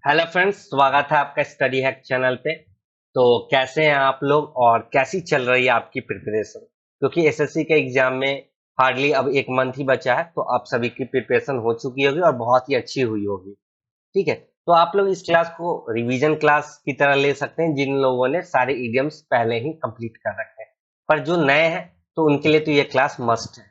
Hello friends, स्वागत है आपका स्टडी हैक चैनल पे। तो कैसे हैं आप लोग और कैसी चल रही है आपकी प्रिपरेशन? क्योंकि एसएससी के एग्जाम में हार्डली अब एक मंथ ही बचा है, तो आप सभी की प्रिपरेशन हो चुकी होगी और बहुत ही अच्छी हुई होगी। ठीक है, तो आप लोग इस क्लास को रिवीजन क्लास की तरह ले सकते हैं जिन लोगों ने सारे इडियम्स पहले ही कंप्लीट कर रखे हैं। पर जो नए हैं तो उनके लिए तो ये क्लास मस्ट है।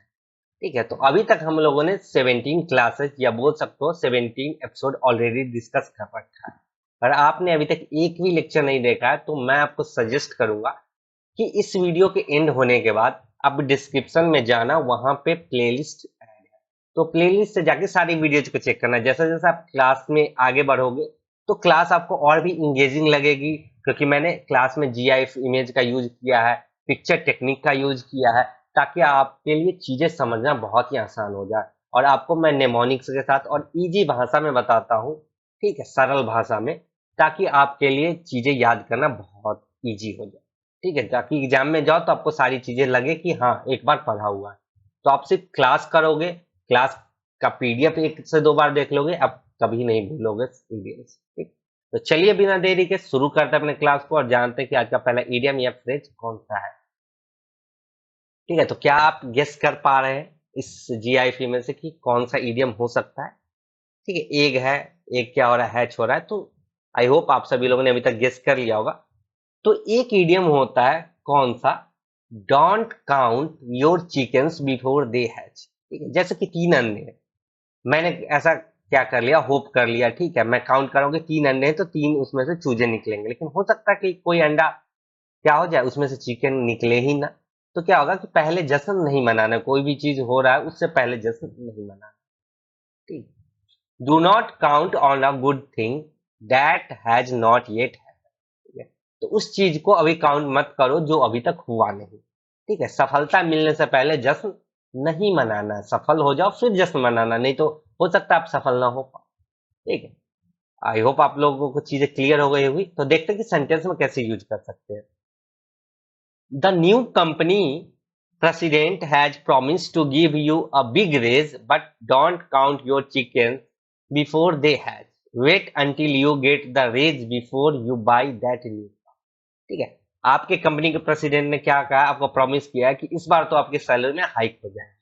ठीक है, तो अभी तक हम लोगों ने 17 क्लासेस या बोल सकते हो 17 एपिसोड ऑलरेडी डिस्कस कर रखा है। और आपने अभी तक एक भी लेक्चर नहीं देखा है तो मैं आपको सजेस्ट करूंगा कि इस वीडियो के एंड होने के बाद आप डिस्क्रिप्शन में जाना, वहां पे प्लेलिस्ट ऐड है, तो प्लेलिस्ट से जाके सारी वीडियोज को चेक करना। जैसे जैसे आप क्लास में आगे बढ़ोगे तो क्लास आपको और भी इंगेजिंग लगेगी, क्योंकि मैंने क्लास में जीआईएफ इमेज का यूज किया है, पिक्चर टेक्निक का यूज किया है, ताकि आपके लिए चीजें समझना बहुत ही आसान हो जाए। और आपको मैं नेमोनिक्स के साथ और इजी भाषा में बताता हूँ, ठीक है, सरल भाषा में, ताकि आपके लिए चीजें याद करना बहुत इजी हो जाए। ठीक है, ताकि एग्जाम में जाओ तो आपको सारी चीजें लगे कि हाँ एक बार पढ़ा हुआ है। तो आप सिर्फ क्लास करोगे, क्लास का पीडीएफ एक से दो बार देख लोगे, आप कभी नहीं भूलोगे इंग्लिश। ठीक, तो चलिए बिना देरी के शुरू करते हैं अपने क्लास को और जानते हैं कि आज का पहला इडियम या फ्रेज कौन सा है। ठीक है, तो क्या आप गेस कर पा रहे हैं इस जीआईएफ में से कि कौन सा इडियम हो सकता है? ठीक है, एग है, एग क्या हो रहा है, हैच हो रहा है, तो आई होप आप सभी लोगों ने अभी तक गेस कर लिया होगा। तो एक इडियम होता है कौन सा? Don't count your chickens before they hatch. ठीक है, जैसे कि तीन अंडे हैं, मैंने ऐसा क्या कर लिया, होप कर लिया, ठीक है, मैं काउंट करूंगा तीन अंडे हैं तो तीन उसमें से चूजे निकलेंगे, लेकिन हो सकता है कि कोई अंडा क्या हो जाए, उसमें से चिकन निकले ही ना। तो क्या होगा कि पहले जश्न नहीं मनाना, कोई भी चीज हो रहा है उससे पहले जश्न नहीं मनाना। ठीक, do not count on a good thing that has not yet happened. तो उस चीज को अभी काउंट मत करो जो अभी तक हुआ नहीं। ठीक है, सफलता मिलने से पहले जश्न नहीं मनाना है, सफल हो जाओ फिर जश्न मनाना, नहीं तो हो सकता है आप सफल ना हो पाओ। ठीक है, आई होप आप लोगों को चीजें क्लियर हो गई होगी। तो देखते हैं कि सेंटेंस में कैसे यूज कर सकते हैं। The new company president has promised to give you a big raise, but don't count your chickens before they hatch. Wait until you get the raise before you buy that new car. ठीक है, आपके company के president ने क्या कहा, आपको promise किया है कि इस बार तो आपकी सैलरी में हाइक हो जाए।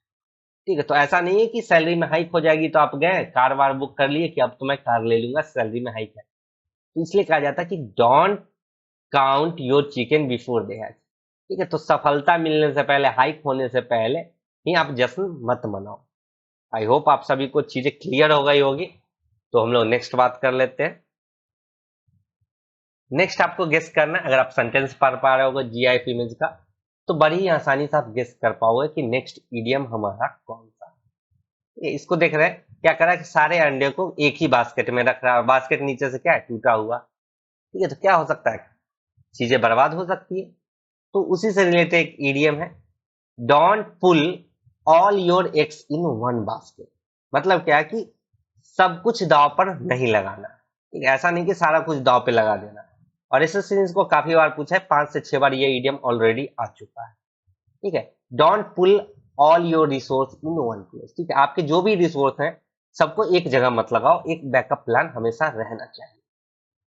ठीक है, तो ऐसा नहीं है कि सैलरी में हाइक हो जाएगी तो आप गए कार वार बुक कर लिए कि अब तो मैं कार ले लूंगा, सैलरी में हाइक है। तो इसलिए कहा जाता है कि don't count your chicken before they hatch. ठीक है, तो सफलता मिलने से पहले, हाइक होने से पहले ही आप जश्न मत मनाओ। आई होप आप सभी को चीजें क्लियर हो गई होगी। तो हम लोग नेक्स्ट बात कर लेते हैं। नेक्स्ट आपको गेस करना है, अगर आप सेंटेंस पढ़ पा रहे होगे जीआईएफ इमेज का तो बड़ी ही आसानी से आप गेस कर पाओगे कि नेक्स्ट इडियम हमारा कौन सा है। इसको देख रहे हैं, क्या कर रहा है कि सारे अंडे को एक ही बास्केट में रख रहा है, बास्केट नीचे से क्या है, टूटा हुआ। ठीक है, तो क्या हो सकता है, चीजें बर्बाद हो सकती है। तो उसी से रिलेटेड एक ईडीएम है, don't pull all your eggs in one basket. मतलब क्या है कि सब कुछ दाव पर नहीं लगाना। ठीक है, ऐसा नहीं कि सारा कुछ दाव पे लगा देना। और एसएससी को काफी बार पूछा है, 5 से 6 बार ये ईडीएम ऑलरेडी आ चुका है। ठीक है, don't pull all your resource in one place. ठीक है, आपके जो भी रिसोर्स हैं सबको एक जगह मत लगाओ, एक बैकअप प्लान हमेशा रहना चाहिए।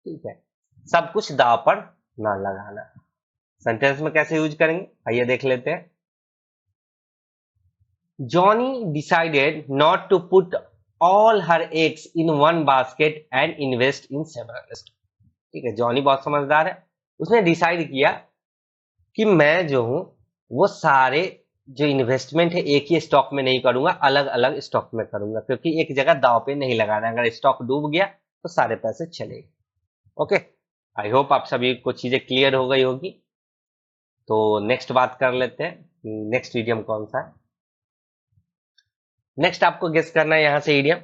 ठीक है, सब कुछ दाव पर ना लगाना। सेंटेंस में कैसे यूज करेंगे आइए देख लेते हैं। Johnny decided not to put all her eggs in one basket and invest in several stocks. ठीक है, जॉनी बहुत समझदार है, उसने डिसाइड किया कि मैं जो हूं वो सारे जो इन्वेस्टमेंट है एक ही स्टॉक में नहीं करूंगा, अलग अलग स्टॉक में करूंगा, क्योंकि एक जगह दाव पे नहीं लगाना है, अगर स्टॉक डूब गया तो सारे पैसे चले गए। ओके, आई होप आप सभी को चीजें क्लियर हो गई होगी। तो नेक्स्ट बात कर लेते हैं, नेक्स्ट इडियम कौन सा है। नेक्स्ट आपको गेस करना है यहाँ से इडियम।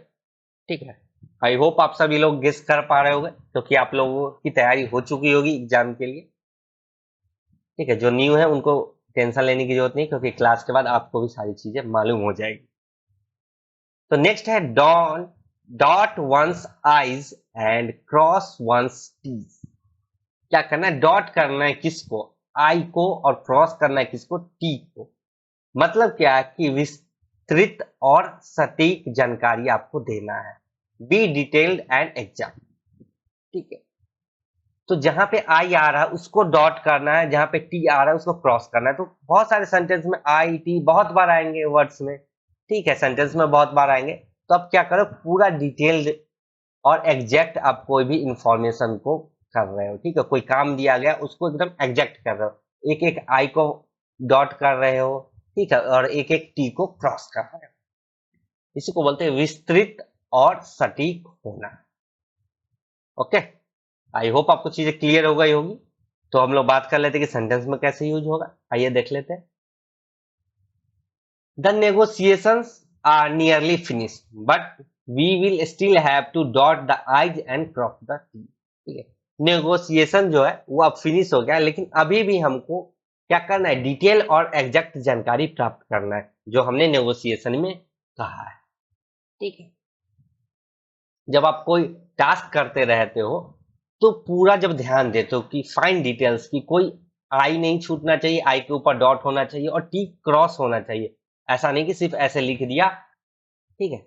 ठीक है, आई होप आप सभी लोग गेस कर पा रहे होंगे क्योंकि आप लोगों की तैयारी हो चुकी होगी एग्जाम के लिए। ठीक है, जो न्यू है उनको टेंशन लेने की जरूरत नहीं, क्योंकि क्लास के बाद आपको भी सारी चीजें मालूम हो जाएगी। तो नेक्स्ट है don dot one's i's and cross one's t's. क्या करना है, डॉट करना है किसको, आई को, और क्रॉस करना है किसको, टी को। मतलब क्या है कि विस्तृत और सटीक जानकारी आपको देना है। Be detailed and exact. ठीक है। तो जहां पे आई आ रहा है उसको डॉट करना है, जहां पे टी आ रहा है उसको क्रॉस करना है। तो बहुत सारे सेंटेंस में आई टी बहुत बार आएंगे वर्ड्स में, ठीक है, सेंटेंस में बहुत बार आएंगे। तो अब क्या करो, पूरा डिटेल्ड और एग्जैक्ट आप कोई भी इंफॉर्मेशन को कर रहे हो, ठीक है, कोई काम दिया गया उसको एकदम एग्जैक्ट कर रहे हो, एक एक आई को डॉट कर रहे हो, ठीक है, और एक एक टी को क्रॉस कर रहे हो। इसी को बोलते हैं विस्तृत और सटीक होना। ओके, आई होप आपको चीजें क्लियर हो गई होगी। तो हम लोग बात कर लेते हैं कि सेंटेंस में कैसे यूज होगा, आइए देख लेते हैं। The negotiations are nearly finished but we will still have to dot the i's and cross the t. ठीक है, नेगोशिएशन जो है वो अब फिनिश हो गया है, लेकिन अभी भी हमको क्या करना है, डिटेल और एग्जैक्ट जानकारी प्राप्त करना है जो हमने नेगोशिएशन में कहा है। ठीक है, जब आप कोई टास्क करते रहते हो तो पूरा जब ध्यान देते हो कि फाइन डिटेल्स की कोई आई नहीं छूटना चाहिए, आई के ऊपर डॉट होना चाहिए और टी क्रॉस होना चाहिए। ऐसा नहीं कि सिर्फ ऐसे लिख दिया, ठीक है,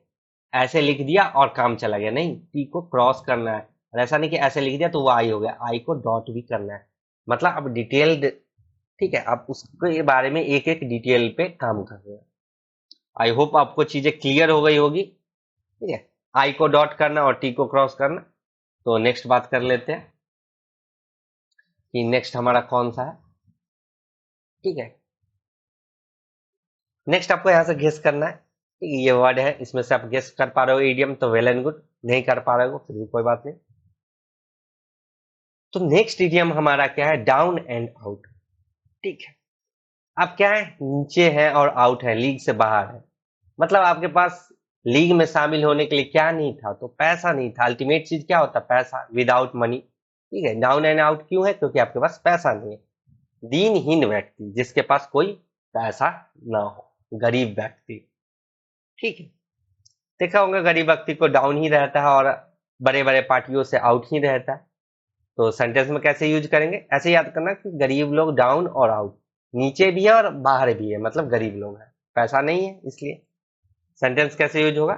ऐसे लिख दिया और काम चला गया, नहीं, टी को क्रॉस करना है। और ऐसा नहीं कि ऐसे लिख दिया तो वो आई हो गया, आई को डॉट भी करना है। मतलब अब डिटेल्ड, ठीक है, आप उसके बारे में एक एक डिटेल पे काम कर रहे हो। आई होप आपको चीजें क्लियर हो गई होगी। ठीक है, आई को डॉट करना और टी को क्रॉस करना। तो नेक्स्ट बात कर लेते हैं कि नेक्स्ट हमारा कौन सा है। ठीक है, नेक्स्ट आपको यहां से गेस करना है। ठीक है, ये वर्ड है, इसमें से आप गेस कर पा रहे हो इडियम तो वेल एंड गुड, नहीं कर पा रहे हो फिर भी कोई बात नहीं। तो नेक्स्ट इडियम हमारा क्या है, डाउन एंड आउट। ठीक है, अब क्या है, नीचे है और आउट है, लीग से बाहर है। मतलब आपके पास लीग में शामिल होने के लिए क्या नहीं था, तो पैसा नहीं था। अल्टीमेट चीज क्या होता है, पैसा, विदाउट मनी। ठीक है, डाउन एंड आउट क्यों है, क्योंकि आपके पास पैसा नहीं है। दीनहीन व्यक्ति, जिसके पास कोई पैसा ना हो, गरीब व्यक्ति। ठीक है, देखा होगा गरीब व्यक्ति को डाउन ही रहता है और बड़े बड़े पार्टियों से आउट ही रहता है। तो सेंटेंस में कैसे यूज करेंगे, ऐसे याद करना कि गरीब लोग डाउन और आउट, नीचे भी है और बाहर भी है, मतलब गरीब लोग हैं, पैसा नहीं है इसलिए। सेंटेंस कैसे यूज होगा,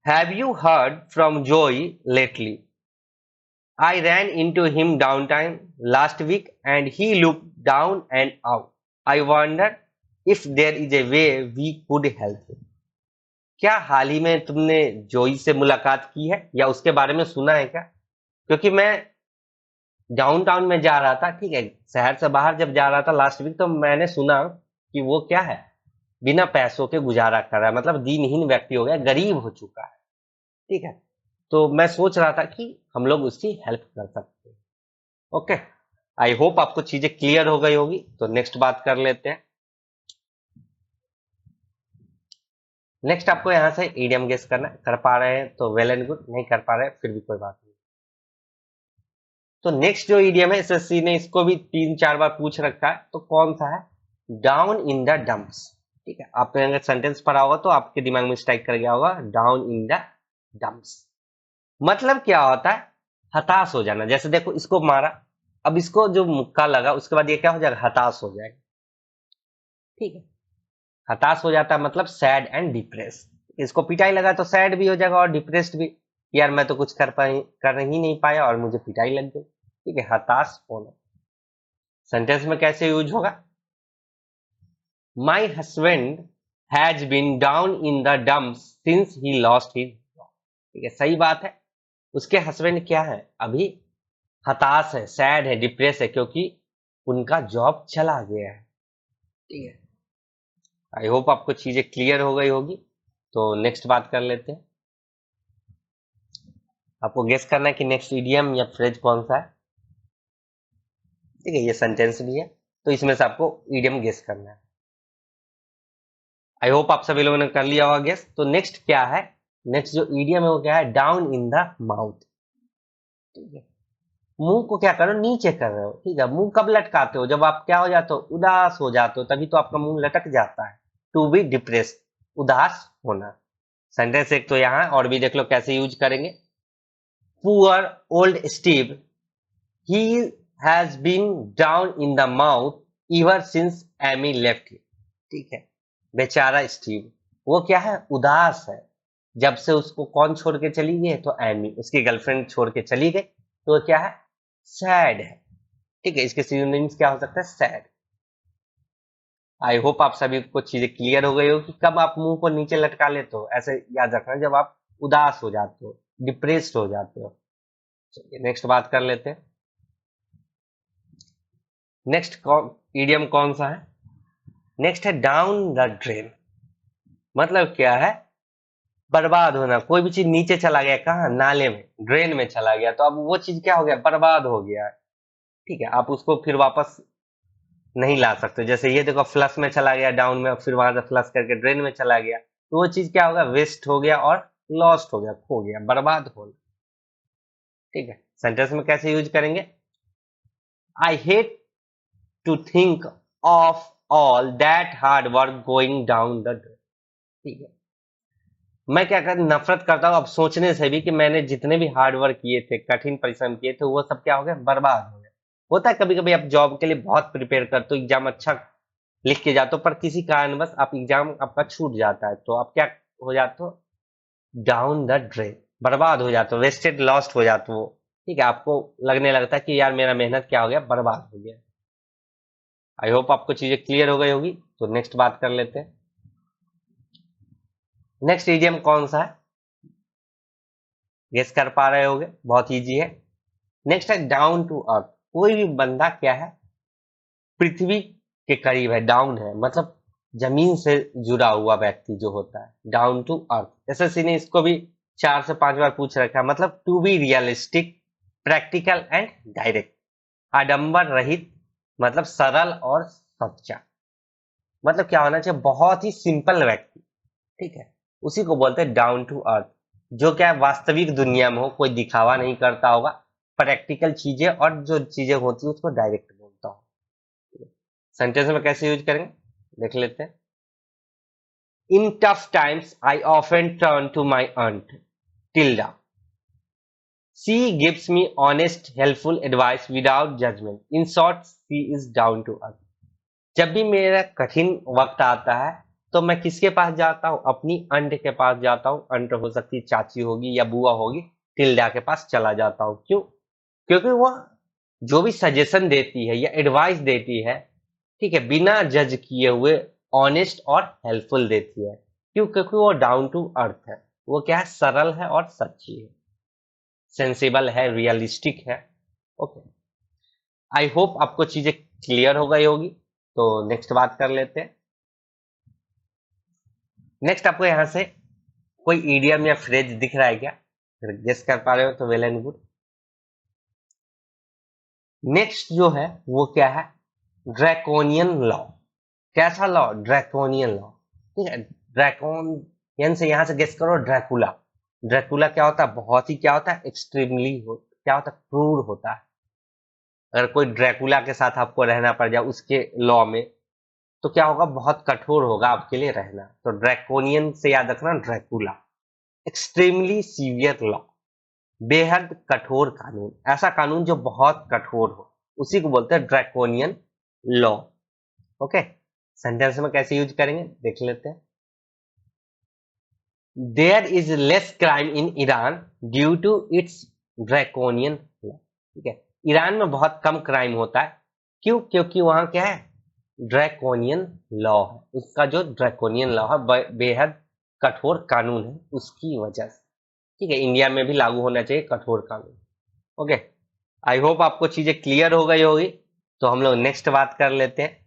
have you heard from Joy lately, I ran into him downtown last week and he looked down and out. I wonder if there is a way we could help him. क्या हाल ही में तुमने जोई से मुलाकात की है या उसके बारे में सुना है क्या? क्योंकि मैं डाउनटाउन में जा रहा था, ठीक है, शहर से बाहर जब जा रहा था लास्ट वीक, तो मैंने सुना कि वो क्या है, बिना पैसों के गुजारा कर रहा है, मतलब दीनहीन व्यक्ति हो गया, गरीब हो चुका है। ठीक है, तो मैं सोच रहा था कि हम लोग उसकी हेल्प कर सकते हैं। ओके, आई होप आपको चीजें क्लियर हो गई होगी। तो नेक्स्ट बात कर लेते हैं। नेक्स्ट आपको यहां से ईडियम गेस करना है, कर पा रहे हैं तो वेल एंड गुड, नहीं कर पा रहे हैं फिर भी कोई बात नहीं। तो नेक्स्ट जो ईडियम है, एसएससी ने इसको भी 3-4 बार पूछ रखा है, तो कौन सा है, डाउन इन द डम्प्स। ठीक है, आपने अगर सेंटेंस पढ़ा होगा तो आपके दिमाग में स्ट्राइक कर गया होगा, डाउन इन द डम्प्स मतलब क्या होता है, हताश हो जाना। जैसे देखो, इसको मारा, अब इसको जो मुक्का लगा उसके बाद ये क्या हो जाएगा, हताश हो जाएगा। ठीक है, हताश हो जाता है मतलब सैड एंड डिप्रेस। इसको पिटाई लगा तो सैड भी हो जाएगा और डिप्रेस्ड भी, यार मैं तो कुछ कर ही नहीं पाया और मुझे पिटाई लग गई। ठीक है, हताश होना। सेंटेंस में कैसे यूज होगा, my husband has been down in the dumps since he lost his job. ठीक है, सही बात है, उसके हस्बैंड क्या है, अभी हताश है, सैड है, डिप्रेस है, क्योंकि उनका जॉब चला गया है। ठीक है, आई होप आपको चीजें क्लियर हो गई होगी। तो नेक्स्ट बात कर लेते हैं। आपको गेस करना है कि नेक्स्ट इडियम या फ्रेज कौन सा है। ठीक है, ये सेंटेंस भी है, तो इसमें से आपको इडियम गेस करना है। आई होप आप सभी लोगों ने कर लिया होगा गेस। तो नेक्स्ट क्या है, नेक्स्ट जो इडियम है वो क्या है, डाउन इन द माउथ। ठीक है, मुंह को क्या करो, नीचे कर रहे हो। ठीक है, मुंह कब लटकाते हो, जब आप क्या हो जाते हो, उदास हो जाते हो, तभी तो आपका मुंह लटक जाता है। टू बी डिप्रेस्ड, उदास होना। सेंटेंस एक तो यहाँ और भी देख लो कैसे यूज करेंगे। Poor old Steve, he has been down in the mouth ever since Amy left him। ठीक है, बेचारा स्टीव, वो क्या है, उदास है, जब से उसको कौन छोड़ के चली गई, तो एमी, उसकी गर्लफ्रेंड छोड़ के चली गई। तो क्या है, सैड है। ठीक है, इसके सिनोनिम्स क्या हो सकता है, सैड। आई होप आप सभी को चीजें क्लियर हो गई हो कि कब आप मुंह को नीचे लटका लेते हो, ऐसे याद रखना, जब आप उदास हो जाते हो, डिप्रेस्ड हो जाते हो। चलिए नेक्स्ट बात कर लेते हैं। नेक्स्ट इडियम कौन सा है, नेक्स्ट है डाउन द ड्रेन। मतलब क्या है, बर्बाद होना। कोई भी चीज नीचे चला गया, कहाँ, नाले में, ड्रेन में चला गया, तो अब वो चीज क्या हो गया, बर्बाद हो गया है। ठीक है, आप उसको फिर वापस नहीं ला सकते। जैसे ये देखो, फ्लश में चला गया डाउन में, फिर वहां से फ्लश करके ड्रेन में चला गया, तो वो चीज क्या होगा, वेस्ट हो गया और लॉस्ट हो गया, खो गया, बर्बाद हो गया। ठीक है, सेंटेंस में कैसे यूज करेंगे, I hate to think of all that hard work going down the drain. ठीक है, मैं क्या कर नफरत करता हूँ अब सोचने से भी कि मैंने जितने भी हार्ड वर्क किए थे, कठिन परिश्रम किए थे, वो सब क्या हो गया, बर्बाद हो गया। होता है कभी कभी आप जॉब के लिए बहुत प्रिपेयर करते हो, एग्जाम अच्छा लिख के जाते हो, पर किसी कारणवश आप एग्जाम आपका छूट जाता है, तो आप क्या हो जाते हो, डाउन द ड्रेन, बर्बाद हो जाते हो, वेस्टेड लॉस्ट हो जाते हो। ठीक है, आपको लगने लगता है कि यार मेरा मेहनत क्या हो गया, बर्बाद हो गया। आई होप आपको चीजें क्लियर हो गई होगी। तो नेक्स्ट बात कर लेते हैं। नेक्स्ट इडियम कौन सा है, गेस कर पा रहे होगे, बहुत इजी है। नेक्स्ट है डाउन टू अर्थ। कोई भी बंदा क्या है, पृथ्वी के करीब है, डाउन है, मतलब जमीन से जुड़ा हुआ व्यक्ति जो होता है, डाउन टू अर्थ। एसएससी ने इसको भी 4 से 5 बार पूछ रखा है। मतलब to be realistic, practical and direct, आडंबर रहित, मतलब सरल और सच्चा। मतलब क्या होना चाहिए, बहुत ही सिंपल व्यक्ति। ठीक है, उसी को बोलते हैं डाउन टू अर्थ, जो क्या है, वास्तविक दुनिया में हो, कोई दिखावा नहीं करता होगा, प्रैक्टिकल चीजें और जो चीजें होती है उसको डायरेक्ट बोलता हो। सेंटेंस में कैसे यूज करेंगे, देख लेते हैं। In tough times I often turn to my aunt Tilda, she gives me honest helpful advice without judgment, in short she is down to earth. जब भी मेरा कठिन वक्त आता है, तो मैं किसके पास जाता हूँ, अपनी अंट के पास जाता हूँ। अंट हो सकती है चाची होगी या बुआ होगी, टिल्डा के पास चला जाता हूँ। क्यों, क्योंकि वो जो भी सजेशन देती है या एडवाइस देती है, ठीक है, बिना जज किए हुए ऑनेस्ट और हेल्पफुल देती है। क्यों, क्योंकि वो डाउन टू अर्थ है, वो क्या है, सरल है और सच्ची है, सेंसिबल है, रियलिस्टिक है। ओके, आई होप आपको चीजें क्लियर हो गई होगी। तो नेक्स्ट बात कर लेते हैं। नेक्स्ट आपको यहाँ से कोई इडियम या फ्रेज दिख रहा है क्या, अगर गेस कर पा रहे हो तो वेल एंड गुड। नेक्स्ट जो है वो क्या है, ड्रैकोनियन लॉ। कैसा लॉ, ड्रैकोनियन लॉ। ठीक है, ड्रैकोनियन से यहां से गेस करो, ड्रैकुला। ड्रैकुला क्या होता है, बहुत ही क्या होता है, एक्सट्रीमली क्या होता है, क्रूर होता है। अगर कोई ड्रैकुला के साथ आपको रहना पड़ जाए उसके लॉ में, तो क्या होगा, बहुत कठोर होगा आपके लिए रहना। तो ड्रैकोनियन से याद रखना, ड्रैकुला, एक्सट्रीमली सीवियर लॉ, बेहद कठोर कानून, ऐसा कानून जो बहुत कठोर हो, उसी को बोलते हैं ड्रैकोनियन लॉ। ओके, सेंटेंस में कैसे यूज करेंगे देख लेते हैं। There is less crime in Iran due to its draconian law. ठीक है, ईरान में बहुत कम क्राइम होता है। क्यों, क्योंकि वहां क्या है, ड्रैकोनियन लॉ है, उसका जो ड्रैकोनियन लॉ है, बेहद कठोर कानून है, उसकी वजह से। ठीक है, इंडिया में भी लागू होना चाहिए कठोर कानून। ओके, आई होप आपको चीजें क्लियर हो गई होगी। तो हम लोग नेक्स्ट बात कर लेते हैं।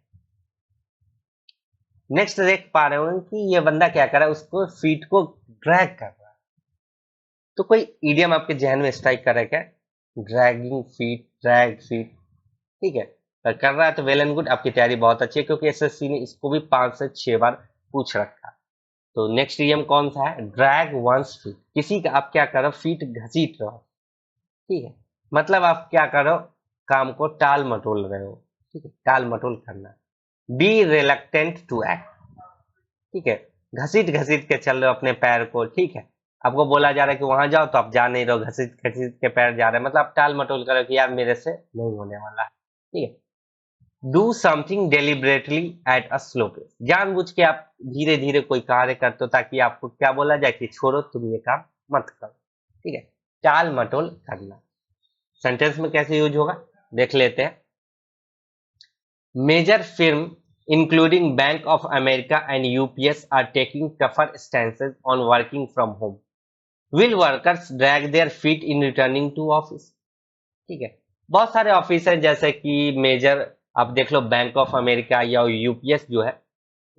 नेक्स्ट देख पा रहे हो कि ये बंदा क्या कर रहा है, उसको फीट को ड्रैग कर रहा है। तो कोई इडियम आपके जहन में स्ट्राइक कर रहा है क्या, ड्रैगिंग फीट, ड्रैग फीट। ठीक है, अगर कर रहा है तो वेल एंड गुड, आपकी तैयारी बहुत अच्छी है, क्योंकि एसएससी ने इसको भी 5 से 6 बार पूछ रखा। तो नेक्स्ट इडियम कौन सा है, ड्रैग वंस फीट। किसी का आप क्या कर रहे हो, फीट घसीट रहे हो। ठीक है, मतलब आप क्या करो, काम को टाल मटोल रहे हो। ठीक है, टाल मटोल करना, बी रिलक्टेंट टू एक्ट। ठीक है, घसीट घसीट के चल रहे हो अपने पैर को। ठीक है, आपको बोला जा रहा है कि वहां जाओ, तो आप जा नहीं रहे हो, घसीट घसीट के पैर जा रहे हैं, मतलब आप टाल मटोल करो कि यार मेरे से नहीं होने वाला है। ठीक है, do something deliberately at a slow pace. जानबूझ के आप धीरे धीरे कोई कार्य करते हो, ताकि आपको क्या बोला जाए कि छोड़ो तुम ये काम मत करो। ठीक है, टाल मटोल करना। सेंटेंस में कैसे यूज होगा देख लेते हैं। Major firm including Bank of America and UPS are taking tougher stances on working from home. Will workers drag their feet in returning to office. ठीक है, बहुत सारे ऑफिस है जैसे कि मेजर, आप देख लो बैंक ऑफ अमेरिका या यूपीएस जो है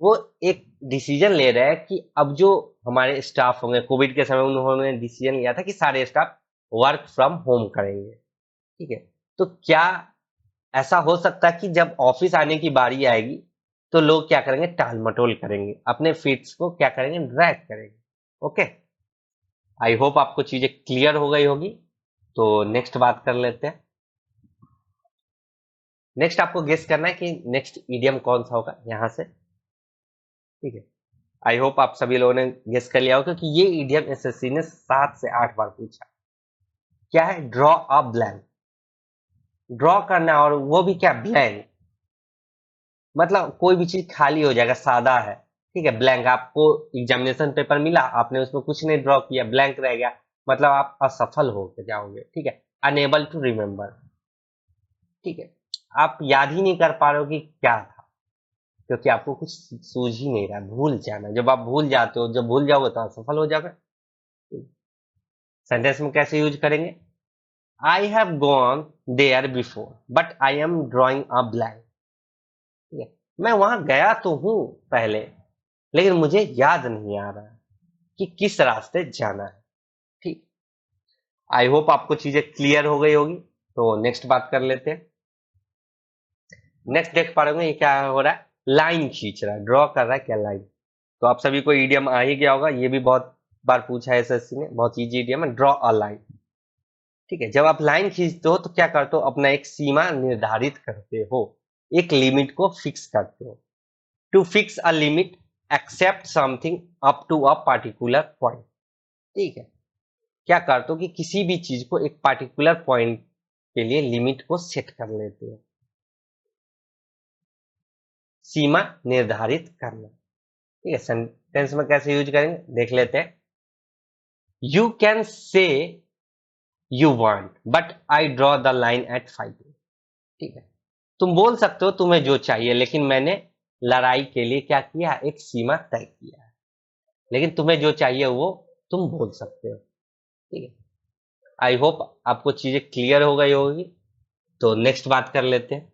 वो एक डिसीजन ले रहा है कि अब जो हमारे स्टाफ होंगे, कोविड के समय उन्होंने डिसीजन लिया था कि सारे स्टाफ वर्क फ्रॉम होम करेंगे। ठीक है, तो क्या ऐसा हो सकता है कि जब ऑफिस आने की बारी आएगी तो लोग क्या करेंगे, टाल मटोल करेंगे, अपने फीट्स को क्या करेंगे, ड्रैग करेंगे। ओके, आई होप आपको चीजें क्लियर हो गई होगी। तो नेक्स्ट बात कर लेते हैं। नेक्स्ट आपको गेस करना है कि नेक्स्ट ईडियम कौन सा होगा यहां से। ठीक है, आई होप आप सभी लोगों ने गेस कर लिया होगा क्योंकि ये ईडियम एसएससी ने 7 से 8 बार पूछा। क्या है, ड्रॉ अ ब्लैंक। ड्रॉ करना, और वो भी क्या, ब्लैंक। मतलब कोई भी चीज खाली हो जाएगा, सादा है। ठीक है, ब्लैंक। आपको एग्जामिनेशन पेपर मिला, आपने उसमें कुछ नहीं ड्रॉ किया, ब्लैंक रह गया, मतलब आप असफल हो जाओगे। ठीक है, अनेबल टू रिमेम्बर। ठीक है, आप याद ही नहीं कर पा रहे हो कि क्या था, क्योंकि आपको कुछ सूझ ही नहीं रहा, भूल जाना। जब आप भूल जाते हो, जब भूल जाओगे तो असफल हो जाओगे। सेंटेंस में कैसे यूज करेंगे, I have gone there before but I am drawing a blank. ठीक है, मैं वहां गया तो हूं पहले, लेकिन मुझे याद नहीं आ रहा कि किस रास्ते जाना है। ठीक, आई होप आपको चीजें क्लियर हो गई होगी। तो नेक्स्ट बात कर लेते हैं। नेक्स्ट देख पा रहे होंगे ये क्या हो रहा है, लाइन खींच रहा है, ड्रॉ कर रहा है क्या, लाइन। तो आप सभी को ईडियम आ ही गया होगा, ये भी बहुत बार पूछा है एसएससी ने, बहुत इजी ईडियम है, ड्रॉ अ लाइन। ठीक है, जब आप लाइन खींचते हो तो क्या करते हो, अपना एक सीमा निर्धारित करते हो, एक लिमिट को फिक्स करते हो। To fix a limit except something up to a particular point. ठीक है, क्या करते हो कि किसी भी चीज को एक पार्टिकुलर पॉइंट के लिए लिमिट को सेट कर लेते हो। सीमा निर्धारित करना। ठीक है, सेंटेंस में कैसे यूज करेंगे देख लेते हैं। You can say you want but I draw the line at fighting. ठीक है, तुम बोल सकते हो तुम्हें जो चाहिए, लेकिन मैंने लड़ाई के लिए क्या किया, एक सीमा तय किया है। लेकिन तुम्हें जो चाहिए वो तुम बोल सकते हो। ठीक है, आई होप आपको चीजें क्लियर हो गई होगी। तो नेक्स्ट बात कर लेते हैं।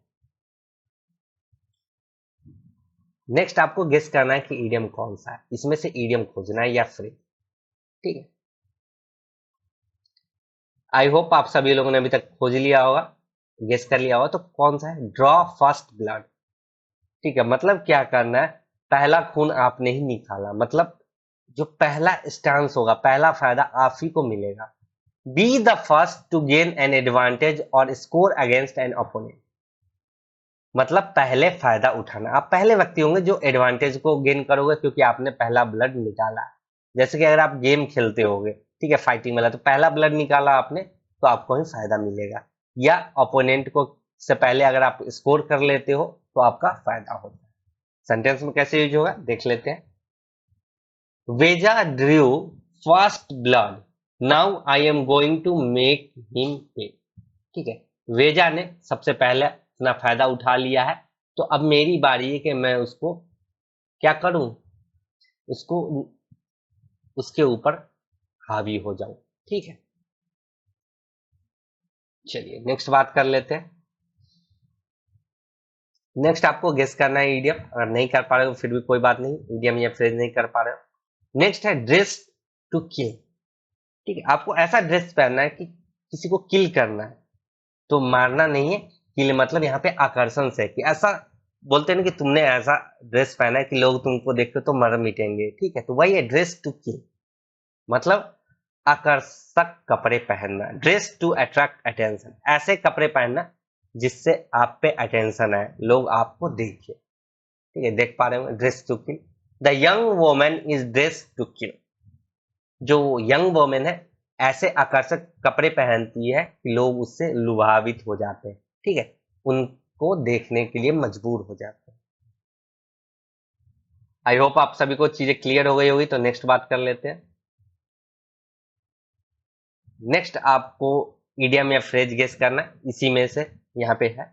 नेक्स्ट आपको गेस करना है कि ईडियम कौन सा है, इसमें से ईडियम खोजना है या फ्रेज। ठीक है, आई होप आप सभी लोगों ने अभी तक खोज लिया होगा, गेस कर लिया होगा। तो कौन सा है, ड्रॉ फर्स्ट ब्लड। ठीक है, मतलब क्या करना है, पहला खून आपने ही निकाला, मतलब जो पहला स्टांस होगा, पहला फायदा आप ही को मिलेगा। Be the first to gain an advantage और स्कोर अगेंस्ट एन ओपोनेंट। मतलब पहले फायदा उठाना, आप पहले व्यक्ति होंगे जो एडवांटेज को गेन करोगे, क्योंकि आपने पहला ब्लड निकाला। जैसे कि अगर आप गेम खेलते होगे, ठीक है, फाइटिंग वाला, तो पहला ब्लड निकाला आपने तो आपको ही फायदा मिलेगा। या ओपोनेंट को से पहले अगर आप स्कोर कर लेते हो तो आपका फायदा होता है। सेंटेंस में कैसे यूज होगा देख लेते हैं। वेजा drew first blood, now I am going to make him pay. ठीक है, वेजा ने सबसे पहले अपना फायदा उठा लिया है, तो अब मेरी बारी है कि मैं उसको क्या करूं, उसको उसके ऊपर हावी हो जाऊं। ठीक है, चलिए नेक्स्ट बात कर लेते हैं। नेक्स्ट आपको गेस करना है ईडियम, अगर नहीं कर पा रहे हो फिर भी कोई बात नहीं, ईडियम या फ्रेज नहीं कर पा रहे हो। नेक्स्ट है ड्रेस टू किल। ठीक है, आपको ऐसा ड्रेस पहनना है कि किसी को किल करना है, तो मारना नहीं है। किल मतलब यहाँ पे आकर्षण से, कि ऐसा बोलते हैं ना कि तुमने ऐसा ड्रेस पहना है कि लोग तुमको देख के तो मर मिटेंगे। ठीक है, तो वही है ड्रेस टू किल, मतलब आकर्षक कपड़े पहनना, ड्रेस टू अट्रैक्ट अटेंशन, ऐसे कपड़े पहनना जिससे आप पे अटेंशन आए, लोग आपको देखें। ठीक है, देख पा रहे हो, dress to kill. The young women is dress to kill. जो यंग वोमेन है ऐसे आकर्षक कपड़े पहनती है कि लोग उससे लुभावित हो जाते हैं। ठीक है, उनको देखने के लिए मजबूर हो जाते हैं। आई होप आप सभी को चीजें क्लियर हो गई होगी। तो नेक्स्ट बात कर लेते हैं। नेक्स्ट आपको इडियम या फ्रेज गेस करना है, इसी में से यहाँ पे है।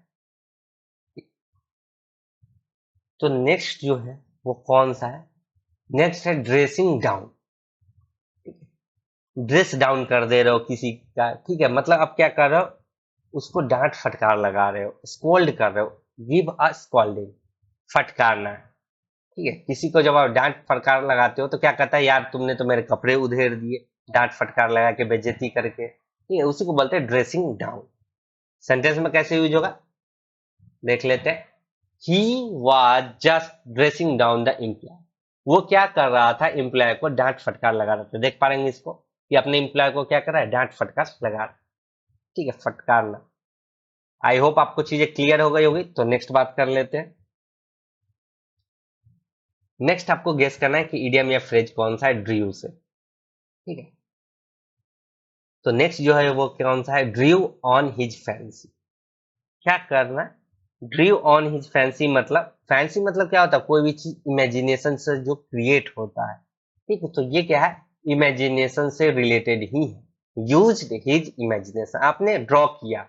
तो नेक्स्ट जो है वो कौन सा है? नेक्स्ट है ड्रेसिंग डाउन। ड्रेस डाउन कर दे रहे हो किसी का, ठीक है, मतलब आप क्या कर रहे हो, उसको डांट फटकार लगा रहे हो, स्कोल्ड कर रहे हो, गिव अ स्कोल्डिंग, फटकारना है, ठीक है। किसी को जब आप डांट फटकार लगाते हो तो क्या कहता है, यार तुमने तो मेरे कपड़े उधेड़ दिए, डांट फटकार लगा के, बेइज्जती करके, ठीक है, उसी को बोलते हैं ड्रेसिंग डाउन। सेंटेंस में कैसे यूज होगा देख लेते हैं। He was just dressing down the employ. वो क्या कर रहा था, एम्प्लॉय को डांट फटकार लगा रहा था। देख पा रहे इसको कि अपने एम्प्लॉय को क्या कर रहा है, डांट फटकार लगा रहा है, ठीक है, फटकारना। आई होप आपको चीजें क्लियर हो गई होगी। तो नेक्स्ट बात कर लेते हैं। नेक्स्ट आपको गेस करना है कि इडियम या फ्रेज कौन सा है ड्रीव से, ठीक है। तो नेक्स्ट जो है वो कौन सा है, ड्रीव ऑन हिज फैंसी। क्या करना, ड्रीव ऑन हिज फैंसी, मतलब फैंसी मतलब क्या होता है, कोई भी चीज इमेजिनेशन से जो क्रिएट होता है, ठीक है। तो ये क्या है, इमेजिनेशन से रिलेटेड ही है। यूज्ड हिज इमेजिनेशन, आपने ड्रॉ किया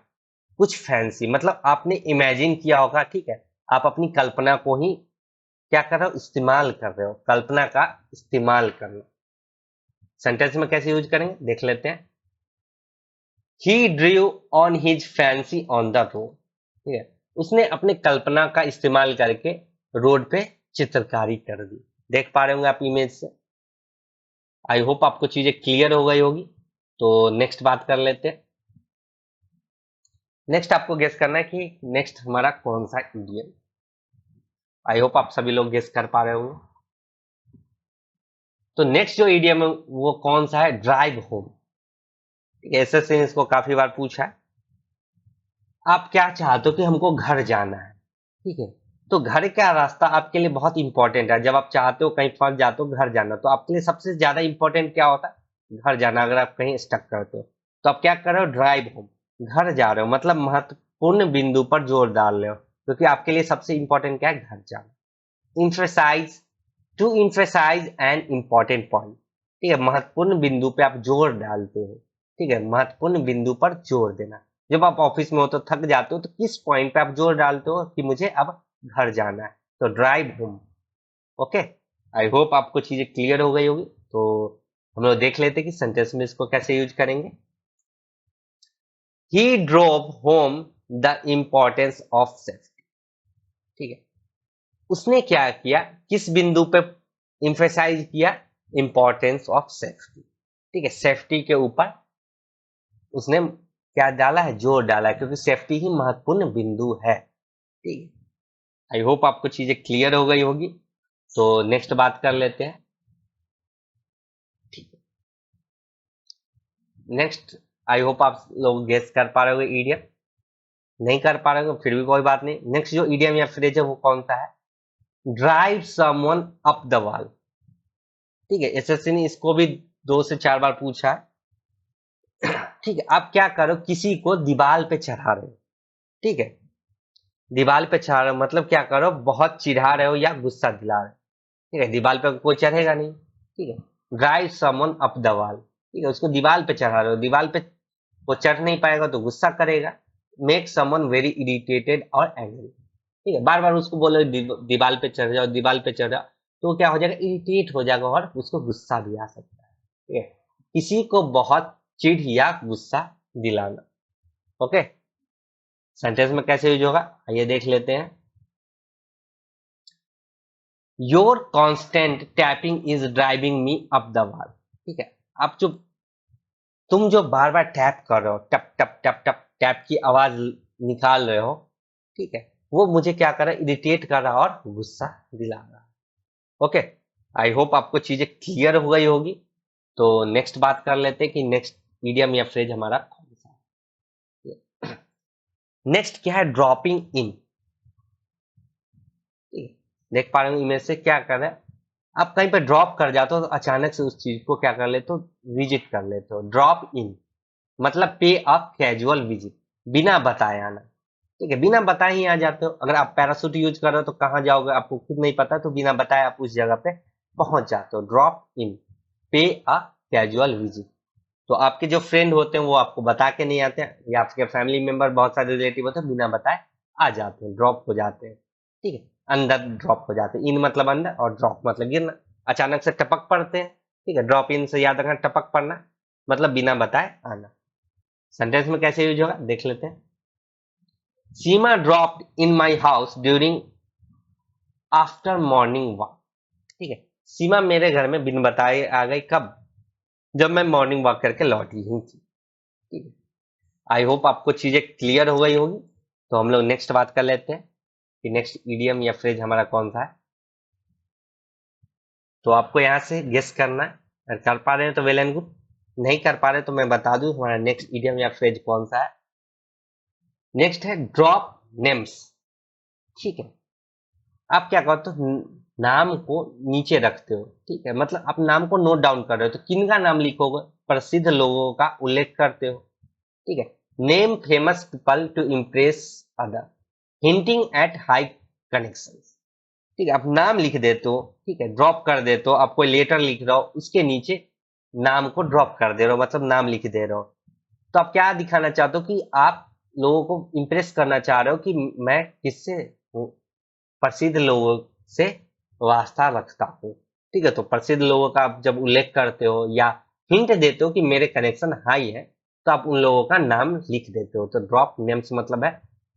कुछ फैंसी, मतलब आपने इमेजिन किया होगा, ठीक है। आप अपनी कल्पना को ही क्या कर रहे हो, इस्तेमाल कर रहे हो, कल्पना का इस्तेमाल करना। सेंटेंस में कैसे यूज करेंगे देख लेते हैं। He drove on his fancy on the road, ठीक है, उसने अपने कल्पना का इस्तेमाल करके रोड पे चित्रकारी कर दी। देख पा रहे होंगे आप इमेज से। आई होप आपको चीजें क्लियर हो गई होगी। तो नेक्स्ट बात कर लेते हैं। नेक्स्ट आपको गेस करना है कि नेक्स्ट हमारा कौन सा इडियम। आई होप आप सभी लोग गेस कर पा रहे होंगे। तो नेक्स्ट जो इडियम है वो कौन सा है, ड्राइव होम। एसएससी ने इसको काफी बार पूछा है। आप क्या चाहते हो कि हमको घर जाना है, ठीक है। तो घर का रास्ता आपके लिए बहुत इंपॉर्टेंट है। जब आप चाहते हो कहीं फंस जाते हो घर जाना, तो आपके लिए सबसे ज्यादा इंपॉर्टेंट क्या होता है, घर जाना। अगर आप कहीं स्टक करते हो तो आप क्या कर रहे हो, ड्राइव होम, घर जा रहे हो, मतलब महत्वपूर्ण बिंदु पर जोर डाल रहे हो, क्योंकि आपके लिए सबसे इंपॉर्टेंट क्या है, घर जाना। Emphasize, to emphasize an important point, ठीक है, महत्वपूर्ण बिंदु पे आप जोर डालते हो, ठीक है, महत्वपूर्ण बिंदु पर जोर देना। जब आप ऑफिस में हो तो थक जाते हो, तो किस पॉइंट पे आप जोर डालते हो कि मुझे अब घर जाना है, तो drive home. Okay, I hope आपको चीजें क्लियर हो गई होगी। तो हम लोग देख लेते हैं कि सेंटेंस में इसको कैसे यूज करेंगे। He drove home the importance of safety, ठीक है, उसने क्या किया, किस बिंदु पे इंफेसाइज किया, इंपॉर्टेंस ऑफ सेफ्टी, ठीक है, सेफ्टी के ऊपर उसने क्या डाला है, जोर डाला है, क्योंकि सेफ्टी ही महत्वपूर्ण बिंदु है, ठीक है। आई होप आपको चीजें क्लियर हो गई होगी। तो नेक्स्ट बात कर लेते हैं, ठीक है। नेक्स्ट आई होप आप लोग गेस कर पा रहे हो इडियम, नहीं कर पा रहे हो फिर भी कोई बात नहीं। नेक्स्ट जो इडियम या फ्रेज है वो कौन सा है, drive someone up the wall, ठीक है। एसएससी ने इसको भी 2 से 4 बार पूछा है, ठीक है। आप क्या करो, किसी को दीवार पे चढ़ा रहे हो, ठीक है, दीवार पे चढ़ा रहे हो मतलब क्या करो, बहुत चिढ़ा रहे हो या गुस्सा दिला रहे हो, ठीक है। दीवार पे कोई चढ़ेगा नहीं, ठीक है। Drive someone up the wall, ठीक है, उसको दीवार पे चढ़ा रहे हो, दीवार पे वो चढ़ नहीं पाएगा तो गुस्सा करेगा। मेक समवन वेरी इरिटेटेड और एंग्री, ठीक है, बार बार उसको बोलो दीवार पे चढ़ जाओ, दीवार पे चढ़ जाओ, तो क्या हो जाएगा, इरिटेट हो जाएगा और उसको गुस्सा भी आ सकता है, ठीक है। किसी को बहुत चिढ़ या गुस्सा दिलाना। ओके, सेंटेंस में कैसे यूज होगा आइए देख लेते हैं। Your constant tapping is driving me up the wall, ठीक है। आप जो तुम जो बार बार टैप कर रहे हो, टप टप टप टप टैप की आवाज निकाल रहे हो, ठीक है, वो मुझे क्या कर रहा है, इरिटेट कर रहा है और गुस्सा दिला रहा है। ओके, आई होप आपको चीजें क्लियर हो गई होगी। तो नेक्स्ट बात कर लेते हैं कि नेक्स्ट मीडियम या फ्रेज हमारा कौन सा है। नेक्स्ट क्या है, ड्रॉपिंग इन, देख पा रहे हो इमेज से क्या कर रहे हैं, आप कहीं पर ड्रॉप कर जाते हो तो अचानक से उस चीज को क्या कर लेते हो, विजिट कर लेते हो। ड्रॉप इन मतलब पे अ कैजुअल विजिट, बिना बताए आना, ठीक है, बिना बताए ही आ जाते हो। अगर आप पैरासूट यूज कर रहे हो तो कहाँ जाओगे आपको खुद नहीं पता, तो बिना बताए आप उस जगह पे पहुंच जाते हो। ड्रॉप इन, पे अ कैजुअल विजिट, तो आपके जो फ्रेंड होते हैं वो आपको बता के नहीं आते हैं, या आपके फैमिली मेंबर बहुत सारे रिलेटिव होते हैं बिना बताए आ जाते हैं, ड्रॉप हो जाते हैं। ठीक है, अंदर ड्रॉप हो जाते हैं, इन मतलब अंदर और ड्रॉप मतलब गिरना, अचानक से टपक पड़ते हैं। ठीक है, ड्रॉप इन से याद रखना, टपक पड़ना मतलब बिना बताए आना। सेंटेंस में कैसे यूज होगा देख लेते हैं। Seema dropped in my house during after morning walk. ठीक है, सीमा मेरे घर में बिन बताए आ गई, कब? जब मैं मॉर्निंग वॉक करके लौटी ही थी। ठीक है, आई होप आपको चीजें क्लियर हो गई होगी। तो हम लोग नेक्स्ट बात कर लेते हैं कि नेक्स्ट इडियम या फ्रेज हमारा कौन सा है। तो आपको यहाँ से गेस करना है, अगर कर पा रहे हैं तो वेल एंड गुड, नहीं कर पा रहे तो मैं बता दूं हमारा नेक्स्ट इडियम या फ्रेज कौन सा है। नेक्स्ट है ड्रॉप नेम्स। ठीक है, आप क्या करते हो, नाम को नीचे रखते हो। ठीक है, मतलब आप नाम को नोट डाउन कर रहे हो, तो किन का नाम लिखोगे? प्रसिद्ध लोगों का उल्लेख करते हो। ठीक है, name famous people to impress other, hinting at high connection. ठीक है, आप नाम लिख देते हो। ठीक है, ड्रॉप कर देते हो, आप कोई लेटर लिख रहे हो उसके नीचे नाम को ड्रॉप कर दे रहे हो, मतलब नाम लिख दे रहे हो। तो आप क्या दिखाना चाहते हो कि आप लोगों को इम्प्रेस करना चाह रहे हो कि मैं किससे हूँ, प्रसिद्ध लोगों से वास्ता रखता हूँ। ठीक है, तो प्रसिद्ध लोगों का आप जब उल्लेख करते हो या हिंट देते हो कि मेरे कनेक्शन हाई है, तो आप उन लोगों का नाम लिख देते हो। तो ड्रॉप नेम्स मतलब है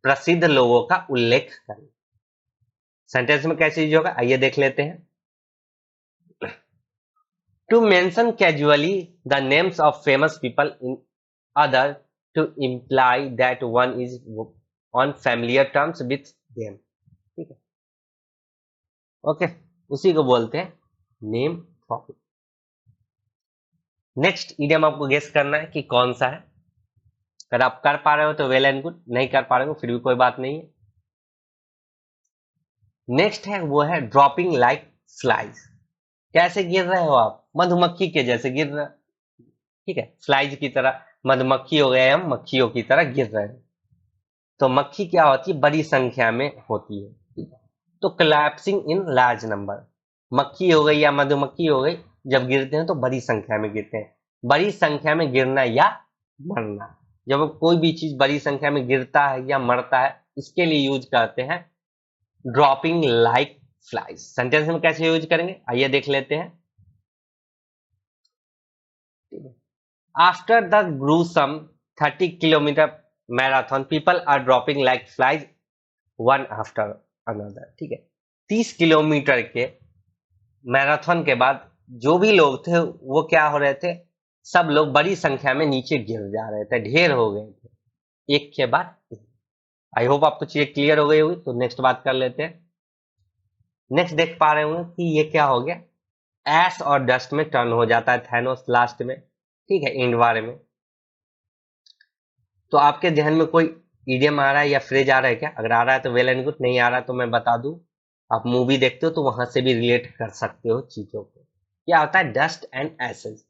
प्रसिद्ध लोगों का उल्लेख करना। सेंटेंस में कैसे यूज होगा आइए देख लेते हैं। To mention casually the names of famous people in other to imply that one is on familiar terms with them. ठीक है, ओके, उसी को बोलते हैं नेम ड्रॉपिंग। नेक्स्ट इडियम आपको गेस करना है कि कौन सा है। अगर आप कर पा रहे हो तो वेल एंड गुड, नहीं कर पा रहे हो फिर भी कोई बात नहीं है। नेक्स्ट है वो है ड्रॉपिंग लाइक फ्लाइज। कैसे गिर रहे हो आप? मधुमक्खी के जैसे गिर रहे। ठीक है, फ्लाइज की तरह, मधुमक्खी हो गए हम, मक्खियों की तरह गिर रहे हैं। तो मक्खी क्या होती है? बड़ी संख्या में होती है। ठीक है, तो कोलैप्सिंग इन लार्ज नंबर, मक्खी हो गई या मधुमक्खी हो गई, जब गिरते हैं तो बड़ी संख्या में गिरते हैं। बड़ी संख्या में गिरना या मरना, जब कोई भी चीज बड़ी संख्या में गिरता है या मरता है, इसके लिए यूज करते हैं ड्रॉपिंग लाइक फ्लाइज। सेंटेंस में कैसे यूज करेंगे आइए देख लेते हैं। After the gruesome 30 kilometre marathon people are dropping like flies one after another. ठीक है, 30 किलोमीटर के मैराथन के बाद जो भी लोग थे वो क्या हो रहे थे, सब लोग बड़ी संख्या में नीचे गिर जा रहे थे, ढेर हो गए थे एक के बाद। आई होप आपको चीजें क्लियर हो गई होगी। तो नेक्स्ट बात कर लेते हैं। नेक्स्ट देख पा रहे होंगे कि ये क्या हो गया, एश और डस्ट में टर्न हो जाता है थैनोस लास्ट में। ठीक है, एंड वार में। तो आपके ध्यान में कोई इडियम आ रहा है या फ्रेज आ रहा है क्या? अगर आ रहा है तो वेल एंड गुड, नहीं आ रहा तो मैं बता दूं, आप मूवी देखते हो तो वहां से भी रिलेट कर सकते हो चीजों को। क्या होता है डस्ट एंड एसेज,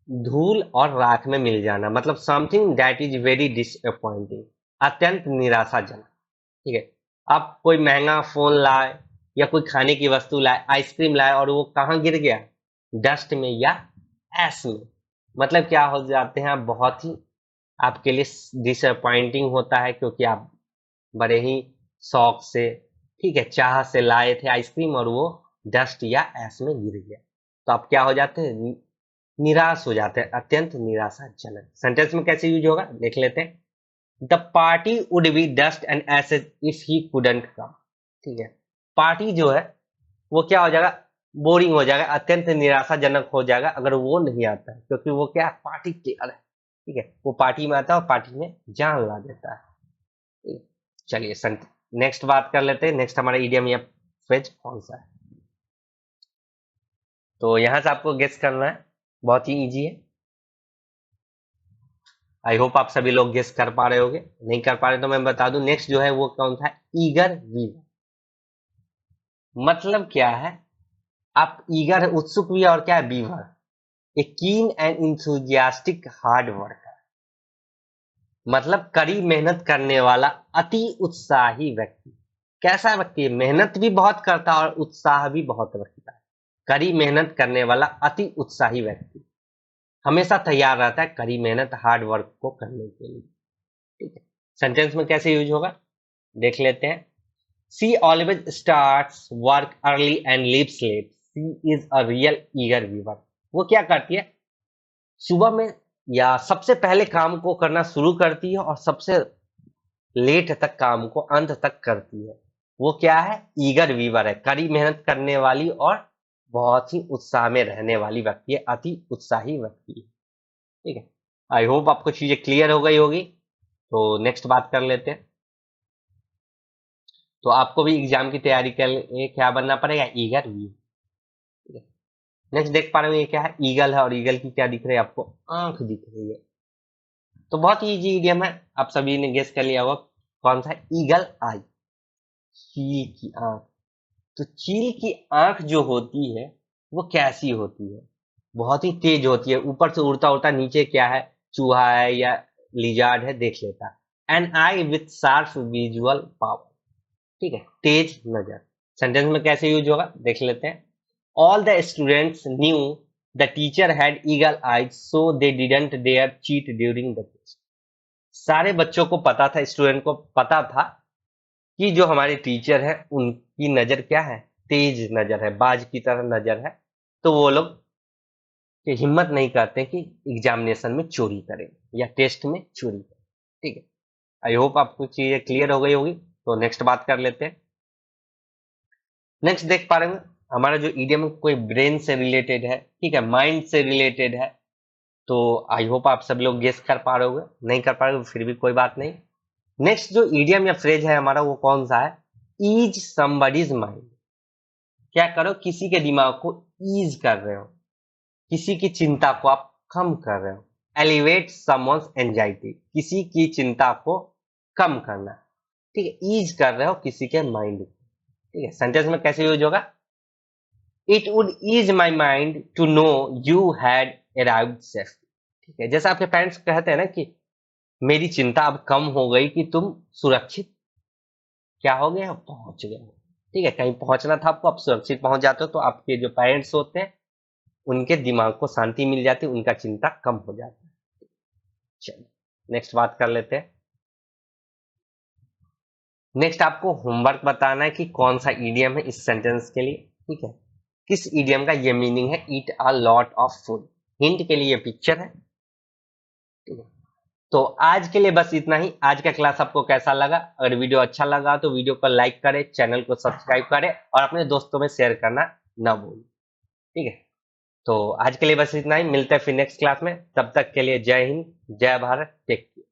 धूल और राख में मिल जाना, मतलब something that is very disappointing, अत्यंत निराशाजनक। ठीक है, आप कोई महंगा फोन लाए या कोई खाने की वस्तु लाए, आइसक्रीम लाए, और वो कहाँ गिर गया? डस्ट में या एस में। मतलब क्या हो जाते हैं आप, बहुत ही आपके लिए डिसअपॉइंटिंग होता है, क्योंकि आप बड़े ही शौक से, ठीक है, चाह से लाए थे आइसक्रीम और वो डस्ट या एस में गिर गया। तो आप क्या हो जाते हैं, निराश हो जाते हैं, अत्यंत निराशाजनक। सेंटेंस में कैसे यूज होगा देख लेते हैं। The party would be dust and ashes if he couldn't come. ठीक है, पार्टी जो है वो क्या हो जाएगा, बोरिंग हो जाएगा, अत्यंत निराशाजनक हो जाएगा अगर वो नहीं आता है, क्योंकि वो क्या है, पार्टी प्लेयर है। ठीक है, वो पार्टी में आता है और पार्टी में जान ला देता है। ठीक है? चलिए नेक्स्ट बात कर लेते हैं। नेक्स्ट हमारा इडियम या फ्रेज कौन सा है। तो यहां से आपको गेस करना है, बहुत ही इजी है। आई होप आप सभी लोग गेस कर पा रहे होगे, नहीं कर पा रहे तो मैं बता दूं, नेक्स्ट जो है वो कौन सा है, ईगर वीवर। मतलब क्या है, आप ईगर उत्सुक भी है, और क्या है बीवर, ए कीन एंड इंथुजियास्टिक हार्ड वर्कर, मतलब कड़ी मेहनत करने वाला अति उत्साही व्यक्ति। कैसा व्यक्ति है, मेहनत भी बहुत करता है और उत्साह भी बहुत रखता है। कड़ी मेहनत करने वाला अति उत्साही व्यक्ति। हमेशा तैयार रहता है कड़ी मेहनत हार्ड वर्क को करने के लिए। ठीक है, सेंटेंस में कैसे यूज होगा देख लेते हैं। She always starts work early and leaves late, she is a real eager weaver. वो क्या करती है, सुबह में या सबसे पहले काम को करना शुरू करती है और सबसे लेट तक काम को अंत तक करती है। वो क्या है, ईगर वीवर है, कड़ी मेहनत करने वाली और बहुत ही उत्साह में रहने वाली व्यक्ति है, अति उत्साही व्यक्ति है। ठीक है, आई होप आपको चीजें क्लियर हो गई होगी। तो नेक्स्ट बात कर लेते हैं। तो आपको भी एग्जाम की तैयारी के लिए क्या बनना पड़ेगा, ईगर वीवर। नेक्स्ट देख पा रहे हो ये क्या है, ईगल है, और ईगल की क्या दिख रही है आपको, आंख दिख रही है। तो बहुत ही इजी इडियम है, आप सभी ने गेस कर लिया होगा कौन सा है, ईगल आई, चील की आंख। तो चील की आंख जो होती है वो कैसी होती है, बहुत ही तेज होती है, ऊपर से उड़ता उड़ता नीचे क्या है, चूहा है या लिजार्ड है देख लेता है। An eye with sharp visual power, ठीक है, तेज नजर। सेंटेंस में कैसे यूज होगा देख लेते हैं। All the students knew the teacher had eagle eyes so they didn't dare cheat during the test. सारे बच्चों को पता था, स्टूडेंट को पता था कि जो हमारे टीचर है उनकी नजर क्या है, तेज नजर है, बाज की तरह नजर है। तो वो लोग कि हिम्मत नहीं करते कि एग्जामिनेशन में चोरी करें या टेस्ट में चोरी करें। ठीक है, आई होप आपको चीजें क्लियर हो गई होगी। तो नेक्स्ट बात कर लेते हैं। नेक्स्ट देख पा रहे हैं हमारा जो इडियम कोई ब्रेन से रिलेटेड है, ठीक है, माइंड से रिलेटेड है। तो आई होप आप सब लोग गेस कर पा रहे होगे, नहीं कर पा रहे हो फिर भी कोई बात नहीं। नेक्स्ट जो इडियम या फ्रेज है हमारा वो कौन सा है, ईज समबडीज माइंड। क्या करो, किसी के दिमाग को ईज कर रहे हो, किसी की चिंता को आप कम कर रहे हो। एलिवेट समवंस एंजाइटी, किसी की चिंता को कम करना, ठीक है, ईज कर रहे हो किसी के माइंड को। ठीक है, सेंटेंस में कैसे यूज होगा, it would ease my mind to know you had arrived safe. ठीक है, जैसा आपके पेरेंट्स कहते हैं ना कि मेरी चिंता अब कम हो गई कि तुम सुरक्षित क्या हो गए, पहुंच गए। ठीक है, कहीं पहुंचना था आपको, आप सुरक्षित पहुंच जाते हो, तो आपके जो पेरेंट्स होते हैं उनके दिमाग को शांति मिल जाती है, उनका चिंता कम हो जाता है। चलिए नेक्स्ट बात कर लेते हैं। नेक्स्ट आपको होमवर्क बताना है कि कौन सा ईडियम है इस सेंटेंस के लिए। ठीक है, किस ईडियम का ये मीनिंग है, eat a lot of food. Hint के लिए पिक्चर है। ठीक है, तो आज के लिए बस इतना ही। आज का क्लास आपको कैसा लगा, अगर वीडियो अच्छा लगा तो वीडियो को लाइक करें, चैनल को सब्सक्राइब करें और अपने दोस्तों में शेयर करना ना भूलें। ठीक है, तो आज के लिए बस इतना ही, मिलते हैं फिर नेक्स्ट क्लास में। तब तक के लिए जय हिंद, जय भारत, टेक केयर।